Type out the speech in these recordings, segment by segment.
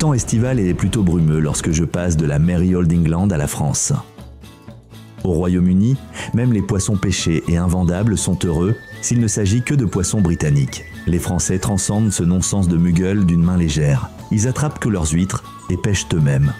temps estival est plutôt brumeux lorsque je passe de la Merry Old England à la France. Au Royaume-Uni, même les poissons pêchés et invendables sont heureux s'il ne s'agit que de poissons britanniques. Les Français transcendent ce non-sens de Muggles d'une main légère. Ils attrapent que leurs huîtres et pêchent eux-mêmes.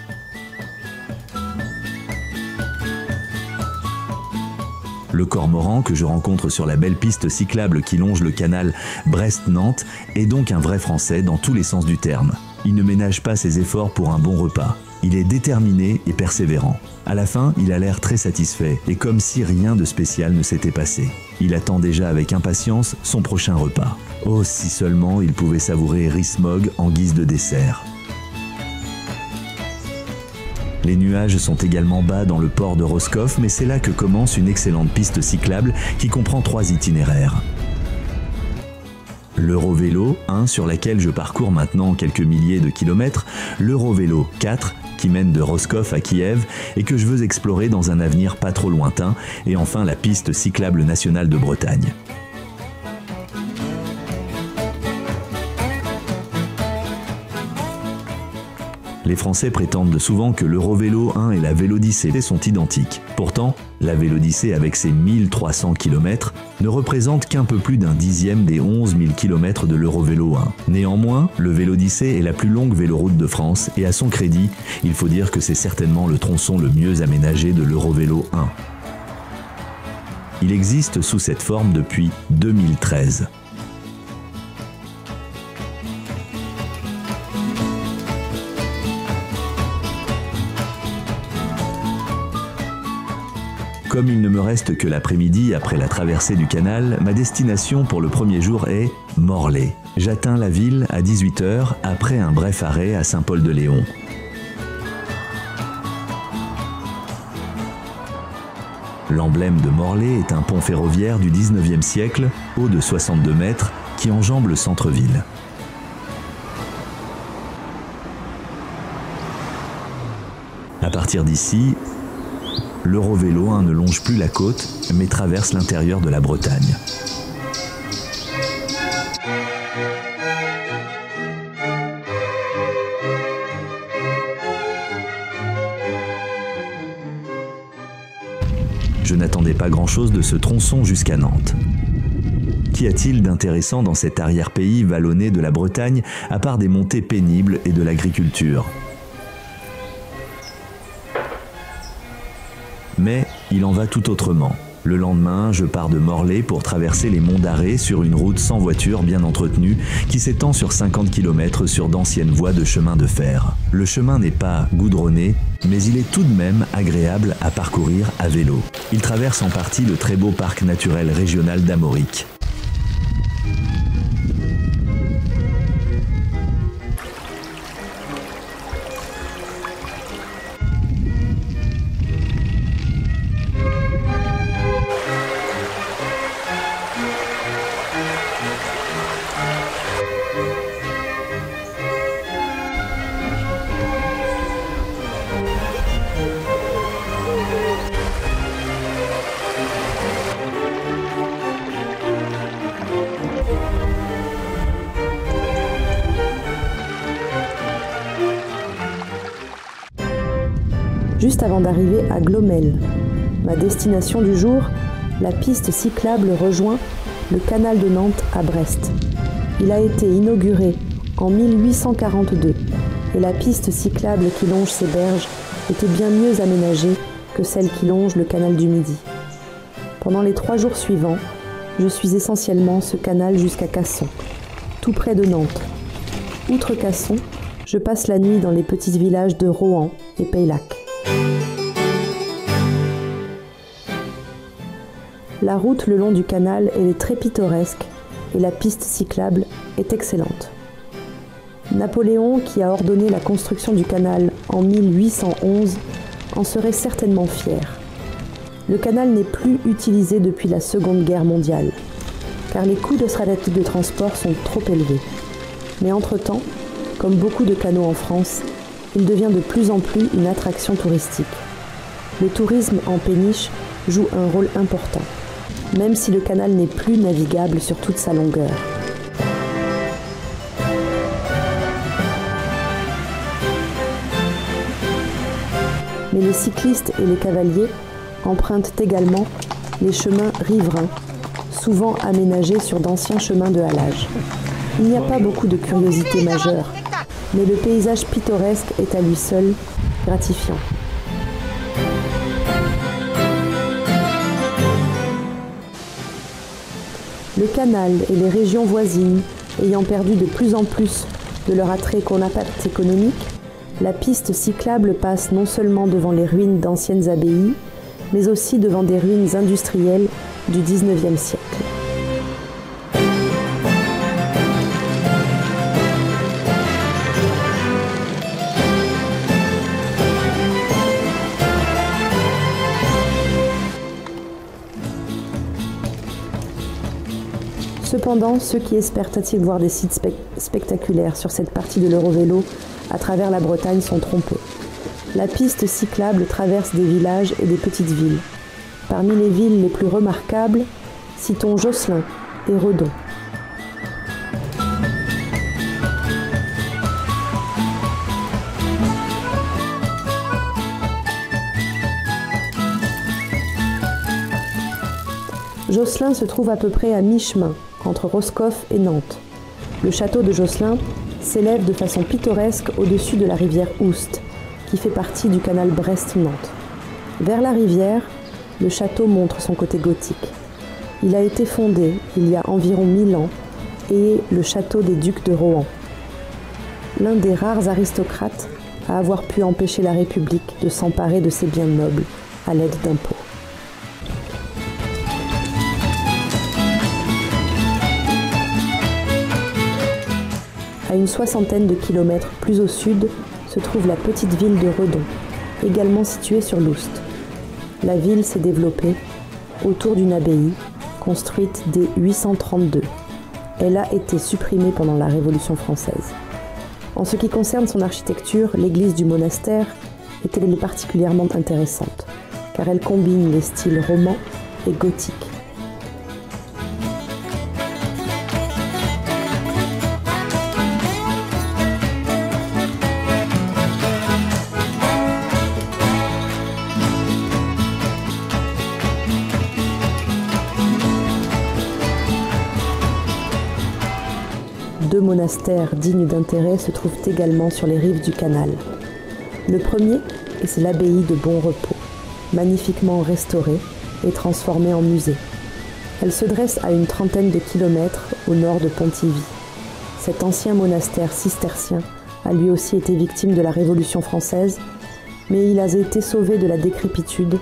Le cormoran que je rencontre sur la belle piste cyclable qui longe le canal Brest-Nantes est donc un vrai Français dans tous les sens du terme. Il ne ménage pas ses efforts pour un bon repas. Il est déterminé et persévérant. À la fin, il a l'air très satisfait et comme si rien de spécial ne s'était passé. Il attend déjà avec impatience son prochain repas. Oh, si seulement il pouvait savourer Rees-Mogg en guise de dessert. Les nuages sont également bas dans le port de Roscoff, mais c'est là que commence une excellente piste cyclable qui comprend 3 itinéraires. L'Eurovélo 1 sur laquelle je parcours maintenant quelques milliers de kilomètres, l'Eurovélo 4 qui mène de Roscoff à Kiev et que je veux explorer dans un avenir pas trop lointain, et enfin la piste cyclable nationale de Bretagne. Les Français prétendent souvent que l'Eurovélo 1 et la Vélodyssée sont identiques. Pourtant, la Vélodyssée avec ses 1300 km ne représente qu'un peu plus d'un dixième des 11 000 km de l'Eurovélo 1. Néanmoins, le Vélodyssée est la plus longue véloroute de France et à son crédit, il faut dire que c'est certainement le tronçon le mieux aménagé de l'Eurovélo 1. Il existe sous cette forme depuis 2013. Comme il ne me reste que l'après-midi après la traversée du canal, ma destination pour le premier jour est Morlaix. J'atteins la ville à 18 h après un bref arrêt à Saint-Paul-de-Léon. L'emblème de Morlaix est un pont ferroviaire du 19e siècle, haut de 62 mètres, qui enjambe le centre-ville. À partir d'ici, l'Eurovélo 1 ne longe plus la côte, mais traverse l'intérieur de la Bretagne. Je n'attendais pas grand-chose de ce tronçon jusqu'à Nantes. Qu'y a-t-il d'intéressant dans cet arrière-pays vallonné de la Bretagne, à part des montées pénibles et de l'agriculture ? Mais il en va tout autrement. Le lendemain, je pars de Morlaix pour traverser les monts d'Arrée sur une route sans voiture bien entretenue qui s'étend sur 50 km sur d'anciennes voies de chemin de fer. Le chemin n'est pas goudronné, mais il est tout de même agréable à parcourir à vélo. Il traverse en partie le très beau parc naturel régional d'Armorique. Juste avant d'arriver à Glomel, ma destination du jour, la piste cyclable rejoint le canal de Nantes à Brest. Il a été inauguré en 1842 et la piste cyclable qui longe ses berges était bien mieux aménagée que celle qui longe le canal du Midi. Pendant les 3 jours suivants, je suis essentiellement ce canal jusqu'à Casson, tout près de Nantes. Outre Casson, je passe la nuit dans les petits villages de Rohan et Peylac. La route le long du canal est très pittoresque et la piste cyclable est excellente. Napoléon, qui a ordonné la construction du canal en 1811, en serait certainement fier. Le canal n'est plus utilisé depuis la Seconde Guerre mondiale, car les coûts de stratégie de transport sont trop élevés. Mais entre-temps, comme beaucoup de canaux en France, il devient de plus en plus une attraction touristique. Le tourisme en péniche joue un rôle important, même si le canal n'est plus navigable sur toute sa longueur. Mais les cyclistes et les cavaliers empruntent également les chemins riverains, souvent aménagés sur d'anciens chemins de halage. Il n'y a pas beaucoup de curiosités majeures, mais le paysage pittoresque est à lui seul gratifiant. Le canal et les régions voisines ayant perdu de plus en plus de leur attrait qu'on impact économique, la piste cyclable passe non seulement devant les ruines d'anciennes abbayes, mais aussi devant des ruines industrielles du XIXe siècle. Cependant, ceux qui espèrent voir des sites spectaculaires sur cette partie de l'Eurovélo à travers la Bretagne sont trompés. La piste cyclable traverse des villages et des petites villes. Parmi les villes les plus remarquables, citons Josselin et Redon. Josselin se trouve à peu près à mi-chemin entre Roscoff et Nantes. Le château de Josselin s'élève de façon pittoresque au-dessus de la rivière Oust, qui fait partie du canal Brest-Nantes. Vers la rivière, le château montre son côté gothique. Il a été fondé il y a environ 1000 ans et est le château des ducs de Rohan. L'un des rares aristocrates à avoir pu empêcher la République de s'emparer de ses biens nobles à l'aide d'impôts. À une soixantaine de kilomètres plus au sud se trouve la petite ville de Redon, également située sur l'Oust. La ville s'est développée autour d'une abbaye construite dès 832. Elle a été supprimée pendant la Révolution française. En ce qui concerne son architecture, l'église du monastère est particulièrement intéressante, car elle combine les styles roman et gothique. Deux monastères dignes d'intérêt se trouvent également sur les rives du canal. Le premier, c'est l'abbaye de Bon Repos, magnifiquement restaurée et transformée en musée. Elle se dresse à une trentaine de kilomètres au nord de Pontivy. Cet ancien monastère cistercien a lui aussi été victime de la Révolution française, mais il a été sauvé de la décrépitude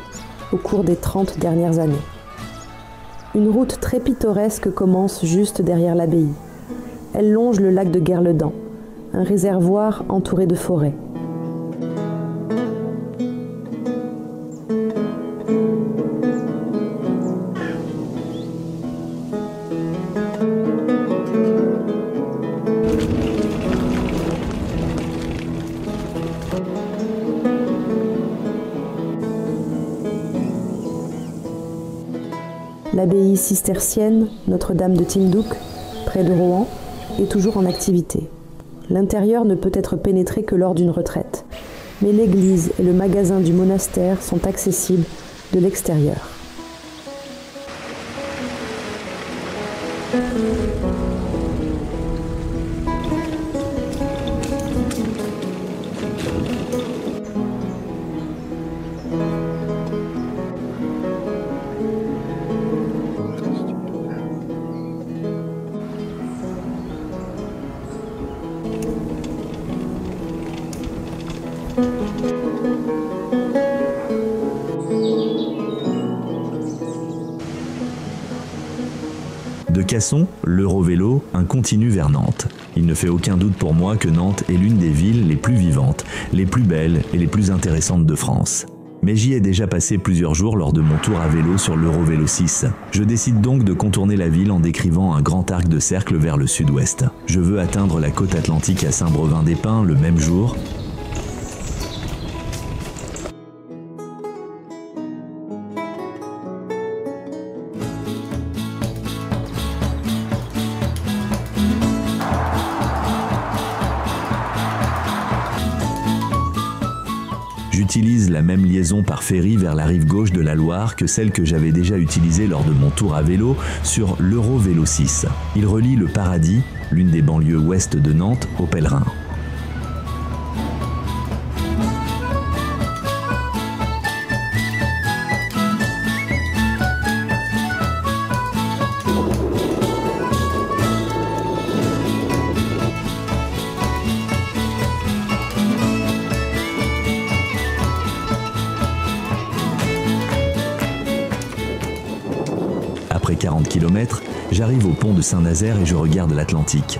au cours des 30 dernières années. Une route très pittoresque commence juste derrière l'abbaye. Elle longe le lac de Guerledan, un réservoir entouré de forêts. L'abbaye cistercienne Notre-Dame de Tindouk, près de Rohan, est toujours en activité. L'intérieur ne peut être pénétré que lors d'une retraite, mais l'église et le magasin du monastère sont accessibles de l'extérieur. De Casson, l'Eurovélo, un continu vers Nantes. Il ne fait aucun doute pour moi que Nantes est l'une des villes les plus vivantes, les plus belles et les plus intéressantes de France. Mais j'y ai déjà passé plusieurs jours lors de mon tour à vélo sur l'Eurovélo 6. Je décide donc de contourner la ville en décrivant un grand arc de cercle vers le sud-ouest. Je veux atteindre la côte atlantique à Saint-Brevin-des-Pins le même jour. J'utilise la même liaison par ferry vers la rive gauche de la Loire que celle que j'avais déjà utilisée lors de mon tour à vélo sur l'Eurovélo 6. Il relie le Paradis, l'une des banlieues ouest de Nantes, aux pèlerins. Après 40 km, j'arrive au pont de Saint-Nazaire et je regarde l'Atlantique.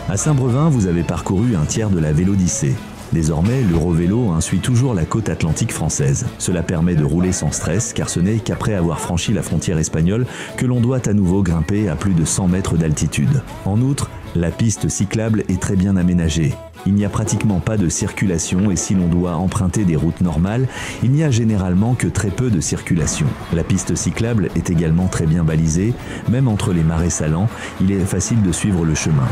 À Saint-Brevin, vous avez parcouru un tiers de la Vélodyssée. Désormais, l'Eurovélo suit toujours la côte atlantique française. Cela permet de rouler sans stress, car ce n'est qu'après avoir franchi la frontière espagnole que l'on doit à nouveau grimper à plus de 100 mètres d'altitude. En outre, la piste cyclable est très bien aménagée. Il n'y a pratiquement pas de circulation et si l'on doit emprunter des routes normales, il n'y a généralement que très peu de circulation. La piste cyclable est également très bien balisée, même entre les marais salants, il est facile de suivre le chemin.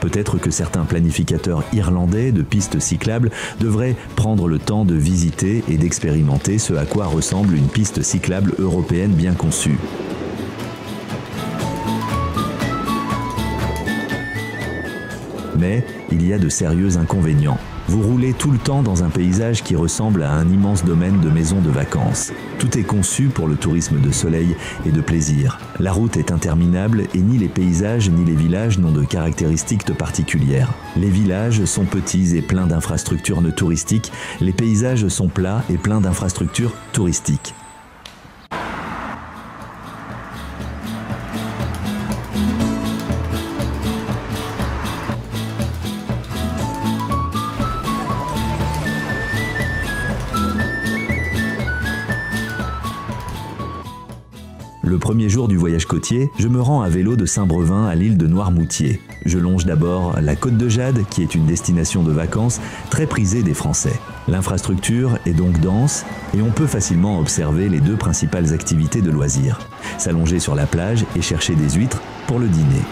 Peut-être que certains planificateurs irlandais de pistes cyclables devraient prendre le temps de visiter et d'expérimenter ce à quoi ressemble une piste cyclable européenne bien conçue. Mais il y a de sérieux inconvénients. Vous roulez tout le temps dans un paysage qui ressemble à un immense domaine de maisons de vacances. Tout est conçu pour le tourisme de soleil et de plaisir. La route est interminable et ni les paysages ni les villages n'ont de caractéristiques particulières. Les villages sont petits et pleins d'infrastructures touristiques. Les paysages sont plats et pleins d'infrastructures touristiques. Le premier jour du voyage côtier, je me rends à vélo de Saint-Brevin à l'île de Noirmoutier. Je longe d'abord la Côte de Jade, qui est une destination de vacances très prisée des Français. L'infrastructure est donc dense et on peut facilement observer les deux principales activités de loisirs. S'allonger sur la plage et chercher des huîtres pour le dîner.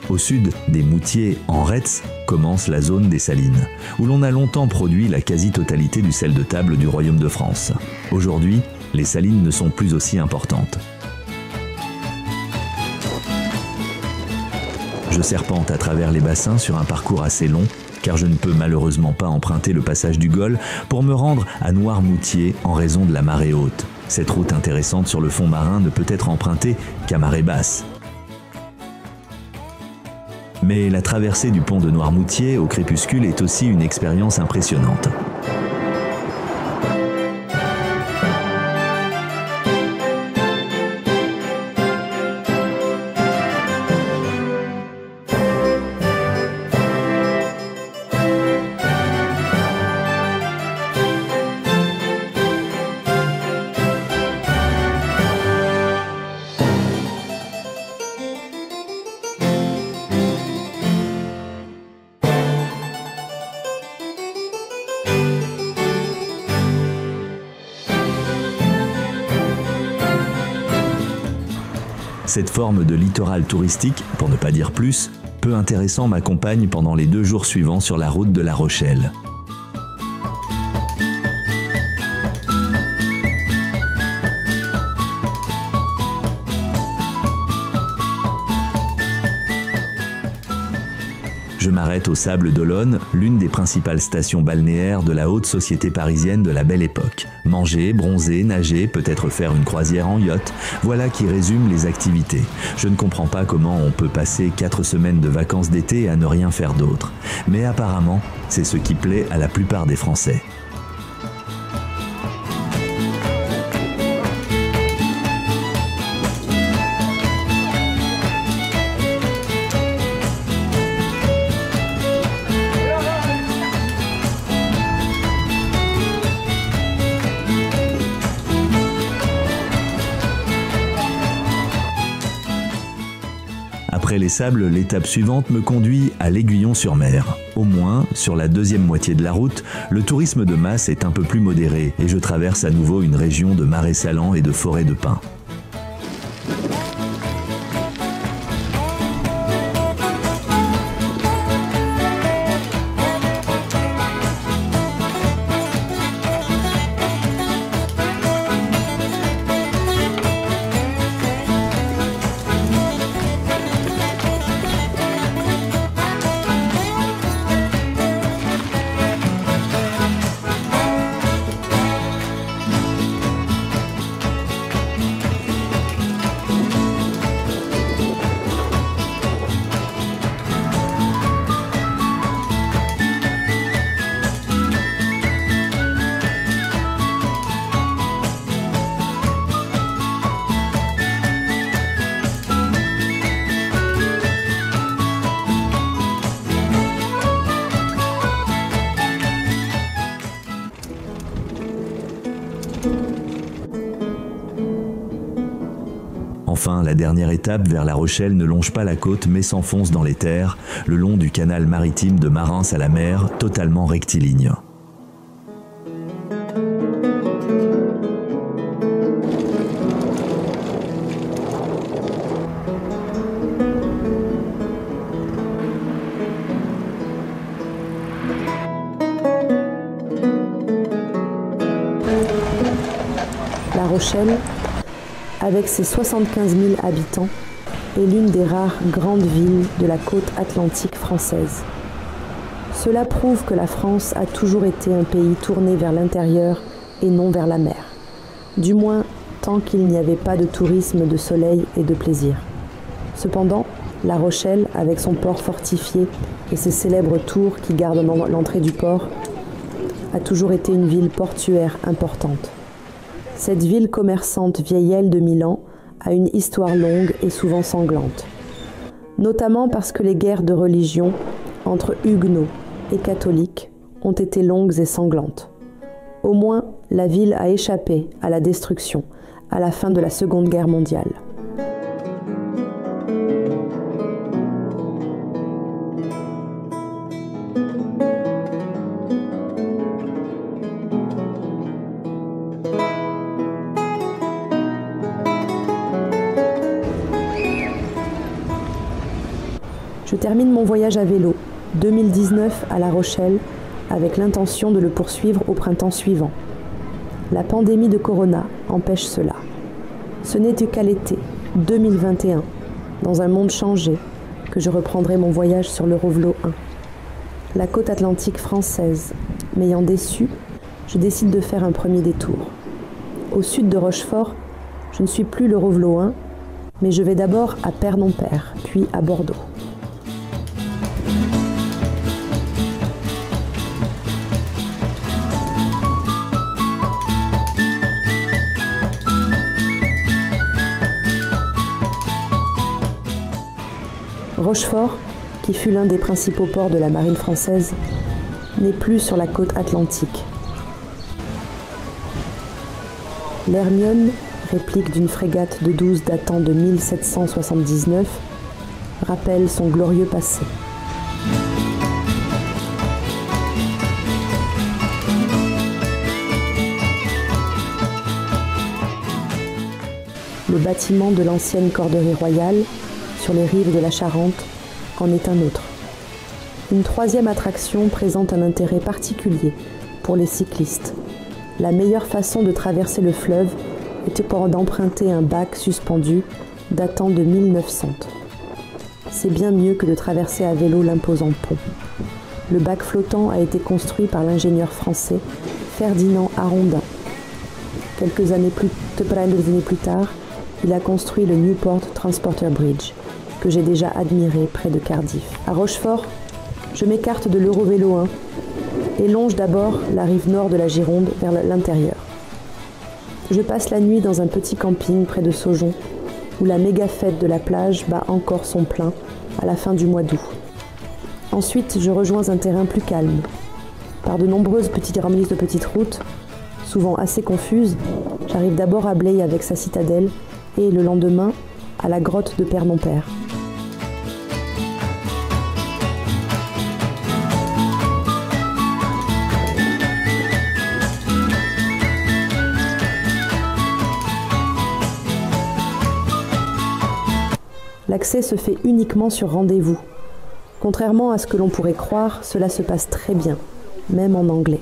Au sud des Moutiers, en Retz, commence la zone des Salines, où l'on a longtemps produit la quasi-totalité du sel de table du Royaume de France. Aujourd'hui, les salines ne sont plus aussi importantes. Je serpente à travers les bassins sur un parcours assez long, car je ne peux malheureusement pas emprunter le passage du Gol pour me rendre à Noirmoutier en raison de la marée haute. Cette route intéressante sur le fond marin ne peut être empruntée qu'à marée basse. Mais la traversée du pont de Noirmoutier au crépuscule est aussi une expérience impressionnante. Cette forme de littoral touristique, pour ne pas dire plus, peu intéressant m'accompagne pendant les 2 jours suivants sur la route de La Rochelle. Je m'arrête au Sable d'Olonne, l'une des principales stations balnéaires de la haute société parisienne de la Belle Époque. Manger, bronzer, nager, peut-être faire une croisière en yacht, voilà qui résume les activités. Je ne comprends pas comment on peut passer 4 semaines de vacances d'été à ne rien faire d'autre. Mais apparemment, c'est ce qui plaît à la plupart des Français. Après les Sables, l'étape suivante me conduit à l'Aiguillon-sur-Mer. Au moins, sur la deuxième moitié de la route, le tourisme de masse est un peu plus modéré et je traverse à nouveau une région de marais salants et de forêts de pins. Enfin, la dernière étape vers La Rochelle ne longe pas la côte mais s'enfonce dans les terres, le long du canal maritime de Marins à la mer, totalement rectiligne. La Rochelle, avec ses 75 000 habitants, est l'une des rares grandes villes de la côte atlantique française. Cela prouve que la France a toujours été un pays tourné vers l'intérieur et non vers la mer. Du moins, tant qu'il n'y avait pas de tourisme de soleil et de plaisir. Cependant, La Rochelle, avec son port fortifié et ses célèbres tours qui gardent l'entrée du port, a toujours été une ville portuaire importante. Cette ville commerçante vieillelle de 1000 ans a une histoire longue et souvent sanglante, notamment parce que les guerres de religion entre huguenots et catholiques ont été longues et sanglantes. Au moins, la ville a échappé à la destruction à la fin de la Seconde Guerre mondiale. Je termine mon voyage à vélo, 2019 à La Rochelle, avec l'intention de le poursuivre au printemps suivant. La pandémie de Corona empêche cela. Ce n'était qu'à l'été, 2021, dans un monde changé, que je reprendrai mon voyage sur l'Eurovelo 1. La côte atlantique française m'ayant déçu, je décide de faire un premier détour. Au sud de Rochefort, je ne suis plus l'Eurovelo 1, mais je vais d'abord à Père-non-Père, puis à Bordeaux. Rochefort, qui fut l'un des principaux ports de la marine française, n'est plus sur la côte atlantique. L'Hermione, réplique d'une frégate de 12 datant de 1779, rappelle son glorieux passé. Le bâtiment de l'ancienne corderie royale, sur les rives de la Charente, en est un autre. Une troisième attraction présente un intérêt particulier pour les cyclistes. La meilleure façon de traverser le fleuve était d'emprunter un bac suspendu datant de 1900. C'est bien mieux que de traverser à vélo l'imposant pont. Le bac flottant a été construit par l'ingénieur français Ferdinand Arondin. Quelques années plus tard, il a construit le Newport Transporter Bridge, que j'ai déjà admiré près de Cardiff. À Rochefort, je m'écarte de l'Eurovelo 1 et longe d'abord la rive nord de la Gironde vers l'intérieur. Je passe la nuit dans un petit camping près de Saujon, où la méga fête de la plage bat encore son plein à la fin du mois d'août. Ensuite, je rejoins un terrain plus calme. Par de nombreuses petites remises de petites routes, souvent assez confuses, j'arrive d'abord à Blaye avec sa citadelle et le lendemain à la grotte de Père-non-Père. L'accès se fait uniquement sur rendez-vous. Contrairement à ce que l'on pourrait croire, cela se passe très bien, même en anglais.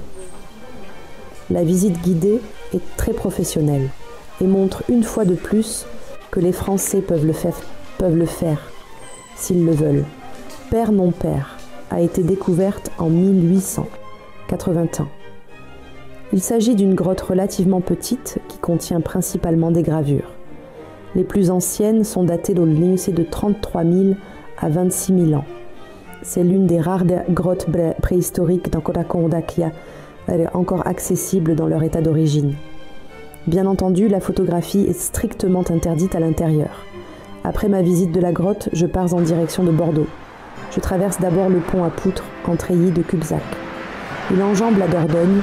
La visite guidée est très professionnelle et montre une fois de plus que les Français peuvent le faire s'ils le veulent. Père non père a été découverte en 1881. Il s'agit d'une grotte relativement petite qui contient principalement des gravures. Les plus anciennes sont datées de l'INSEE de 33 000 à 26 000 ans. C'est l'une des rares grottes préhistoriques d'Ankorakonda qui est encore accessible dans leur état d'origine. Bien entendu, la photographie est strictement interdite à l'intérieur. Après ma visite de la grotte, je pars en direction de Bordeaux. Je traverse d'abord le pont à poutres en treillis de Cubzac. Il enjambe la Dordogne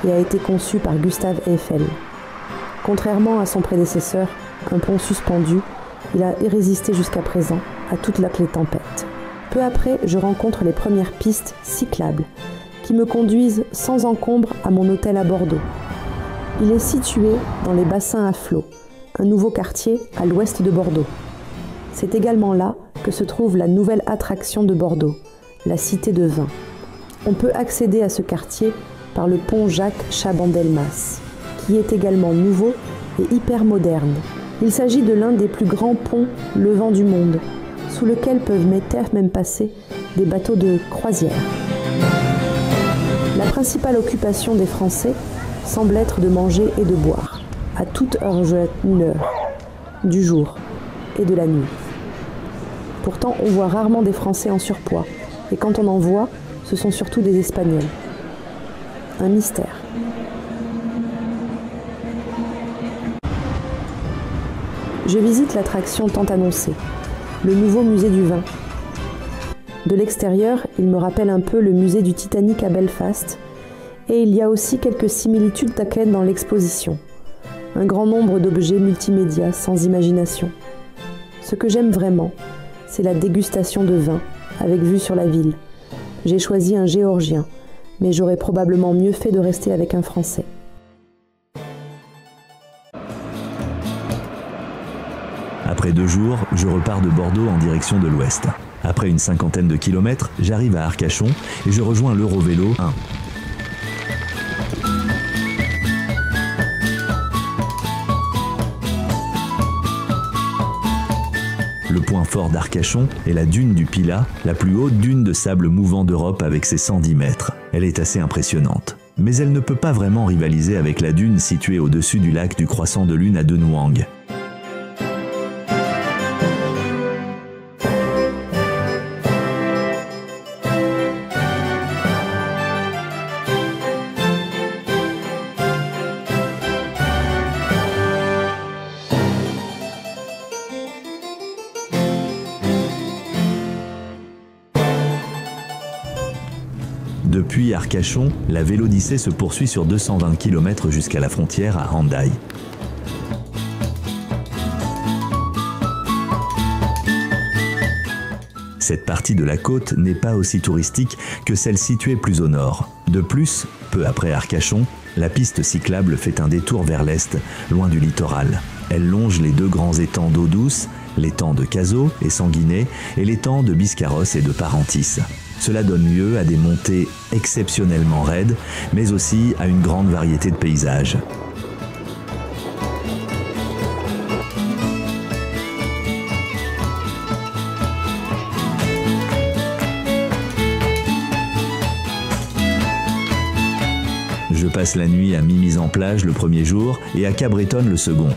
et a été conçu par Gustave Eiffel. Contrairement à son prédécesseur, un pont suspendu, il a résisté jusqu'à présent à toutes les tempêtes. Peu après, je rencontre les premières pistes cyclables qui me conduisent sans encombre à mon hôtel à Bordeaux. Il est situé dans les bassins à flot, un nouveau quartier à l'ouest de Bordeaux. C'est également là que se trouve la nouvelle attraction de Bordeaux, la Cité de Vin. On peut accéder à ce quartier par le pont Jacques Chaban-Delmas, qui est également nouveau et hyper moderne. Il s'agit de l'un des plus grands ponts levants du monde, sous lequel peuvent même passer des bateaux de croisière. La principale occupation des Français semble être de manger et de boire, à toute heure du jour et de la nuit. Pourtant, on voit rarement des Français en surpoids, et quand on en voit, ce sont surtout des Espagnols. Un mystère. Je visite l'attraction tant annoncée, le nouveau musée du vin. De l'extérieur, il me rappelle un peu le musée du Titanic à Belfast, et il y a aussi quelques similitudes taquines dans l'exposition. Un grand nombre d'objets multimédia sans imagination. Ce que j'aime vraiment, c'est la dégustation de vin, avec vue sur la ville. J'ai choisi un Géorgien, mais j'aurais probablement mieux fait de rester avec un Français. Après 2 jours, je repars de Bordeaux en direction de l'ouest. Après une 50aine de kilomètres, j'arrive à Arcachon et je rejoins l'Eurovélo 1. Le point fort d'Arcachon est la dune du Pilat, la plus haute dune de sable mouvant d'Europe avec ses 110 mètres. Elle est assez impressionnante. Mais elle ne peut pas vraiment rivaliser avec la dune située au-dessus du lac du Croissant de Lune à Denouang. Depuis Arcachon, la Vélodyssée se poursuit sur 220 km jusqu'à la frontière à Hendaye. Cette partie de la côte n'est pas aussi touristique que celle située plus au nord. De plus, peu après Arcachon, la piste cyclable fait un détour vers l'est, loin du littoral. Elle longe les 2 grands étangs d'eau douce, l'étang de Cazaux et Sanguinet et l'étang de Biscarrosse et de Parentis. Cela donne lieu à des montées exceptionnellement raides, mais aussi à une grande variété de paysages. Je passe la nuit à Mimizan-Plage le premier jour et à Cabretonne le second.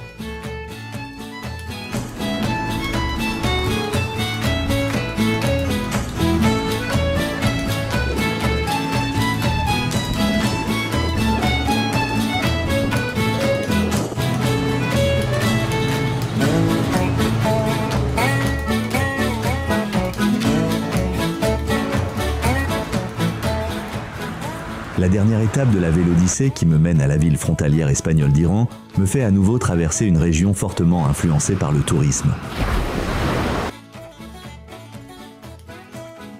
La dernière étape de la Vélodyssée, qui me mène à la ville frontalière espagnole d'Iran, me fait à nouveau traverser une région fortement influencée par le tourisme.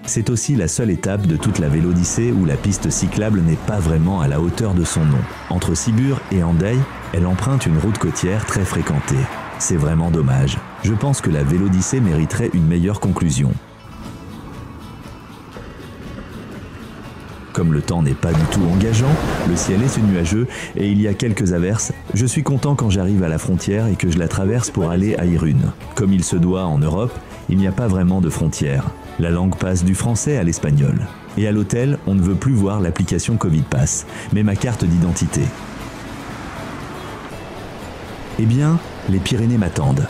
C'est aussi la seule étape de toute la Vélodyssée où la piste cyclable n'est pas vraiment à la hauteur de son nom. Entre Sibur et Hendaye, elle emprunte une route côtière très fréquentée. C'est vraiment dommage. je pense que la Vélodyssée mériterait une meilleure conclusion. Comme le temps n'est pas du tout engageant, le ciel est nuageux et il y a quelques averses, je suis content quand j'arrive à la frontière et que je la traverse pour aller à Irún. Comme il se doit en Europe, il n'y a pas vraiment de frontière. La langue passe du français à l'espagnol. Et à l'hôtel, on ne veut plus voir l'application Covid Pass, mais ma carte d'identité. Eh bien, les Pyrénées m'attendent.